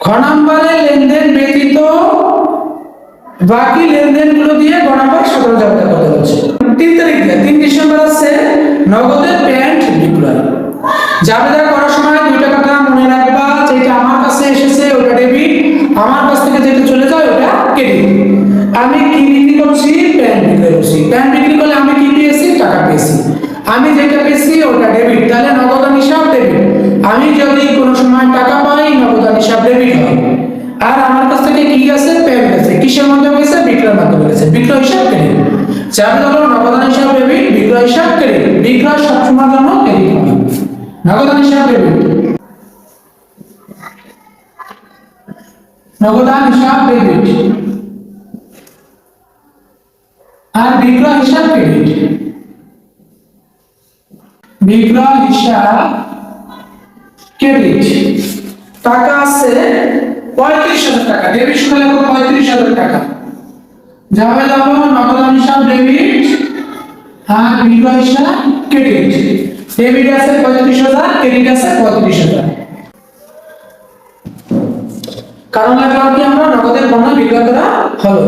খ নম্বরে লেনদেন ব্যতীত বাকি লেনদেনগুলো দিয়ে গ নম্বর সাধারণ জাবেদা করতে হচ্ছে। 3 তারিখ দিয়ে 3 ডিসেম্বর আছে নগদে প্যান্ট বিক্রয়। জাবেদা করার সময় দুইটা কথা মনে রাখবা, যেটা আমার কাছে এসেছে ওটা ডেবিট, আমার কাছ থেকে যেটা চলে যায় ওটা ক্রেডিট। আমি কি বিক্রি করছি? প্যান্ট বিক্রি করছি। প্যান্ট বিক্রি করলে আমি কি পেয়েছি? টাকা পেয়েছি। আমি যেটা পেয়েছি ওটা ডেবিট, তাহলে নগদান হিসাব ডেবিট। আমি যদি কোনো সময় টাকা পাই নগদান হিসাব ডেবিট হয়। আর আমার কাছ থেকে কি আছে? প্যান্ট আছে। কিসের মাধ্যমে গেছে? বিক্রয়ের মাধ্যমে গেছে। বিক্রয় হিসাব ক্রেডিট। জাবেদা হলো নগদান হিসাব ডেবিট, বিক্রয় হিসাব ক্রেডিট। বিক্রয় সবসময়ের জন্য ক্রেডিট হবে, নগদান হিসাব ডেবিট। নগদান হিসাব ডেবিট আর বিক্রয় হিসাব ক্রেডিট। বিক্রয় হিসাব ক্রেডিট। টাকা আছে 35,000 টাকা, ডেবিট শুনে লেখো 35,000 টাকা। জাবেদা হলো নগদান হিসাব ডেবিট আর বিক্রয় হিসাব ক্রেডিট। ডেবিট আছে 35,000, ক্রেডিট আছে 35,000। কারণ লাগলো কি আমরা নগদের পণ্য বিক্রয় করা হলো।